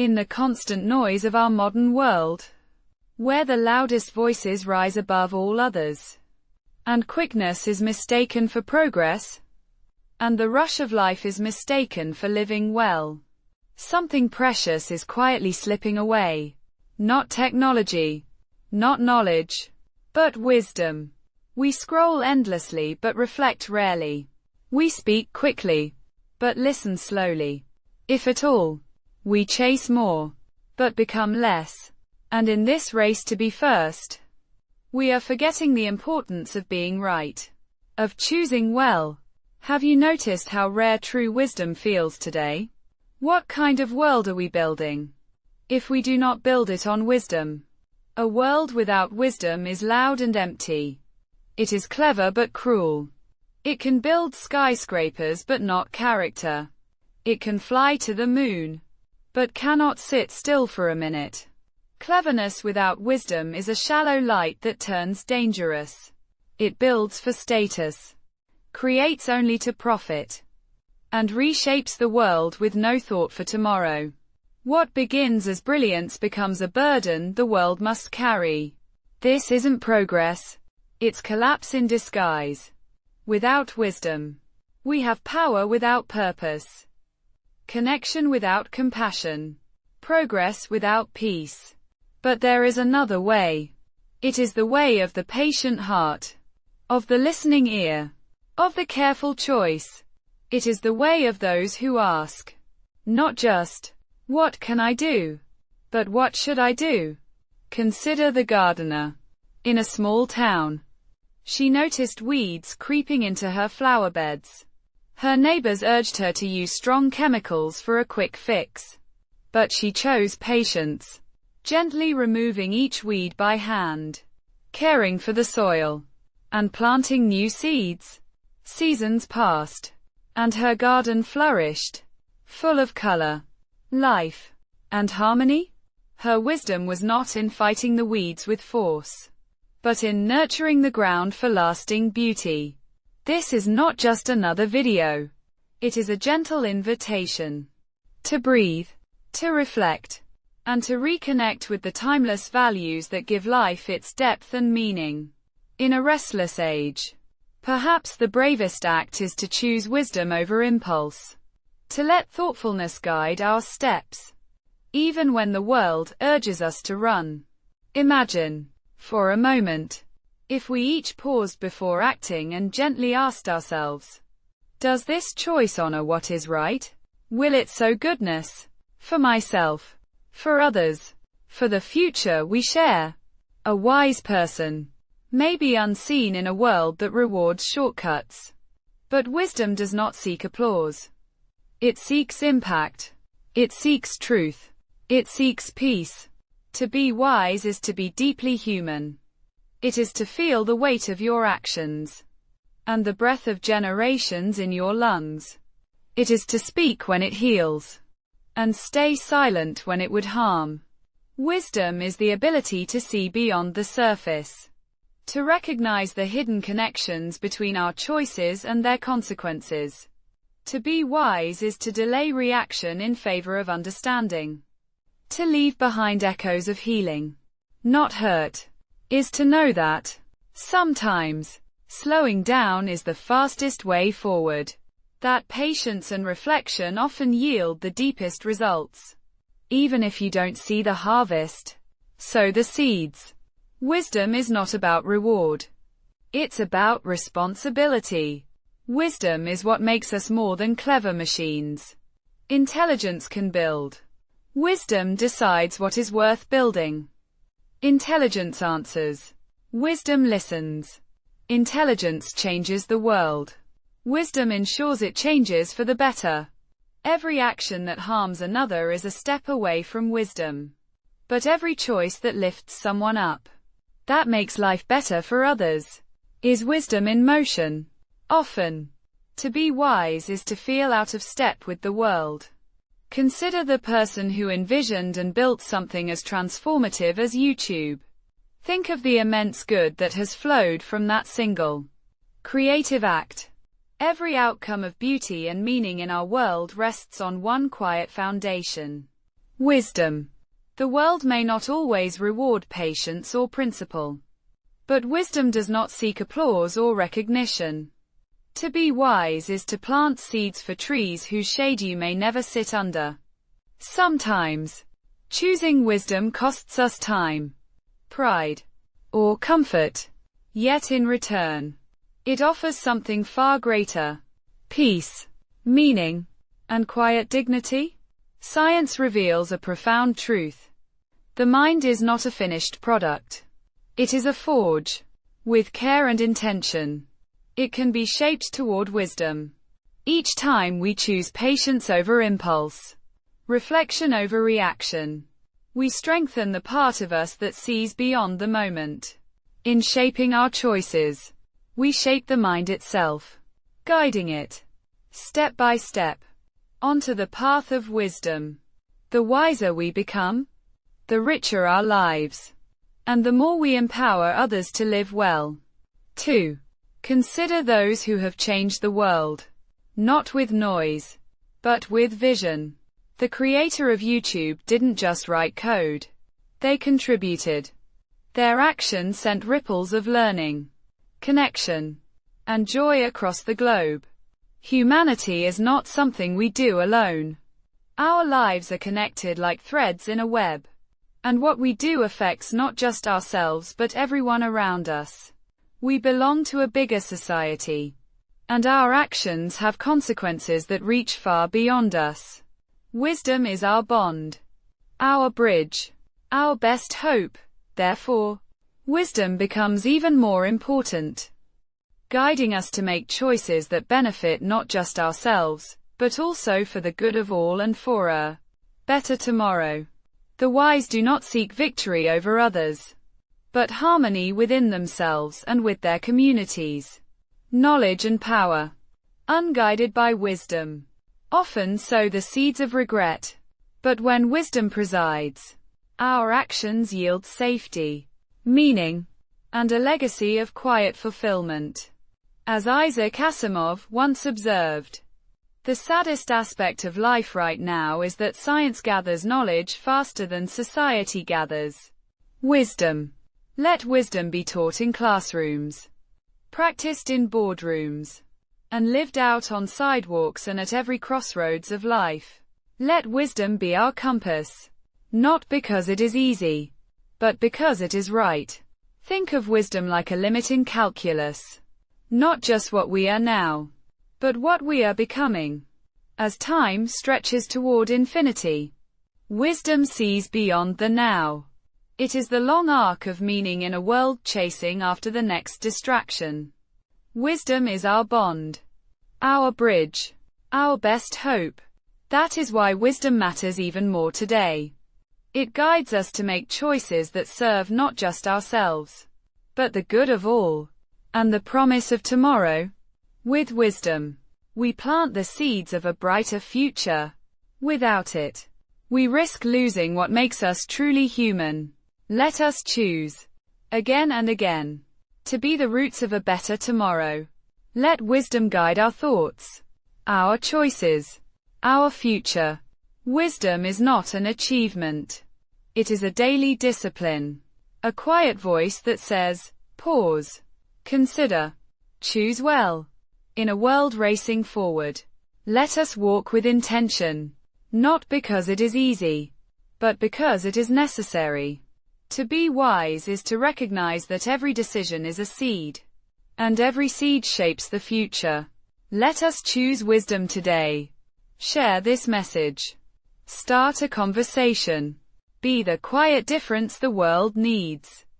In the constant noise of our modern world, where the loudest voices rise above all others, and quickness is mistaken for progress, and the rush of life is mistaken for living well, something precious is quietly slipping away. Not technology, not knowledge, but wisdom. We scroll endlessly but reflect rarely. We speak quickly, but listen slowly. If at all, we chase more, but become less. And in this race to be first, we are forgetting the importance of being right, of choosing well. Have you noticed how rare true wisdom feels today? What kind of world are we building if we do not build it on wisdom? A world without wisdom is loud and empty. It is clever but cruel. It can build skyscrapers but not character. It can fly to the moon, but cannot sit still for a minute. Cleverness without wisdom is a shallow light that turns dangerous. It builds for status, creates only to profit, and reshapes the world with no thought for tomorrow. What begins as brilliance becomes a burden the world must carry. This isn't progress. It's collapse in disguise. Without wisdom, we have power without purpose, connection without compassion, progress without peace. But there is another way. It is the way of the patient heart, of the listening ear, of the careful choice. It is the way of those who ask, not just, "What can I do?" but "What should I do?" Consider the gardener. In a small town, she noticed weeds creeping into her flower beds. Her neighbors urged her to use strong chemicals for a quick fix. But she chose patience, gently removing each weed by hand, caring for the soil, and planting new seeds. Seasons passed, and her garden flourished, full of color, life, and harmony. Her wisdom was not in fighting the weeds with force, but in nurturing the ground for lasting beauty. This is not just another video. It is a gentle invitation to breathe, to reflect, and to reconnect with the timeless values that give life its depth and meaning. In a restless age, perhaps the bravest act is to choose wisdom over impulse, to let thoughtfulness guide our steps, even when the world urges us to run. Imagine, for a moment, if we each paused before acting and gently asked ourselves, does this choice honor what is right? Will it sow goodness? For myself, for others, for the future we share. A wise person may be unseen in a world that rewards shortcuts. But wisdom does not seek applause. It seeks impact. It seeks truth. It seeks peace. To be wise is to be deeply human. It is to feel the weight of your actions, and the breath of generations in your lungs. It is to speak when it heals, and stay silent when it would harm. Wisdom is the ability to see beyond the surface, to recognize the hidden connections between our choices and their consequences. To be wise is to delay reaction in favor of understanding. To leave behind echoes of healing, not hurt, is to know that, sometimes, slowing down is the fastest way forward. That patience and reflection often yield the deepest results. Even if you don't see the harvest, sow the seeds. Wisdom is not about reward. It's about responsibility. Wisdom is what makes us more than clever machines. Intelligence can build. Wisdom decides what is worth building. Intelligence answers. Wisdom listens. Intelligence changes the world. Wisdom ensures it changes for the better. Every action that harms another is a step away from wisdom. But every choice that lifts someone up, that makes life better for others, is wisdom in motion. Often, to be wise is to feel out of step with the world. Consider the person who envisioned and built something as transformative as YouTube. Think of the immense good that has flowed from that single creative act. Every outcome of beauty and meaning in our world rests on one quiet foundation. Wisdom. The world may not always reward patience or principle. But wisdom does not seek applause or recognition. To be wise is to plant seeds for trees whose shade you may never sit under. Sometimes, choosing wisdom costs us time, pride, or comfort. Yet in return, it offers something far greater: peace, meaning, and quiet dignity. Science reveals a profound truth. The mind is not a finished product. It is a forge. With care and intention, it can be shaped toward wisdom. Each time we choose patience over impulse, reflection over reaction, we strengthen the part of us that sees beyond the moment. In shaping our choices, we shape the mind itself, guiding it, step by step, onto the path of wisdom. The wiser we become, the richer our lives, and the more we empower others to live well. 2. Consider those who have changed the world, not with noise, but with vision. The creator of YouTube didn't just write code. They contributed. Their action sent ripples of learning, connection, and joy across the globe. Humanity is not something we do alone. Our lives are connected like threads in a web. And what we do affects not just ourselves but everyone around us. We belong to a bigger society, and our actions have consequences that reach far beyond us. Wisdom is our bond, our bridge, our best hope. Therefore, wisdom becomes even more important, guiding us to make choices that benefit not just ourselves, but also for the good of all and for a better tomorrow. The wise do not seek victory over others, but harmony within themselves and with their communities. Knowledge and power, unguided by wisdom, often sow the seeds of regret. But when wisdom presides, our actions yield safety, meaning, and a legacy of quiet fulfillment. As Isaac Asimov once observed, the saddest aspect of life right now is that science gathers knowledge faster than society gathers wisdom. Let wisdom be taught in classrooms, practiced in boardrooms, and lived out on sidewalks and at every crossroads of life. Let wisdom be our compass, not because it is easy, but because it is right. Think of wisdom like a limit in calculus, not just what we are now, but what we are becoming. As time stretches toward infinity, wisdom sees beyond the now. It is the long arc of meaning in a world chasing after the next distraction. Wisdom is our bond, our bridge, our best hope. That is why wisdom matters even more today. It guides us to make choices that serve not just ourselves, but the good of all, and the promise of tomorrow. With wisdom, we plant the seeds of a brighter future. Without it, we risk losing what makes us truly human. Let us choose, again and again, to be the roots of a better tomorrow. Let wisdom guide our thoughts, our choices, our future. Wisdom is not an achievement. It is a daily discipline. A quiet voice that says, pause, consider, choose well. In a world racing forward, let us walk with intention, not because it is easy, but because it is necessary. To be wise is to recognize that every decision is a seed, and every seed shapes the future. Let us choose wisdom today. Share this message. Start a conversation. Be the quiet difference the world needs.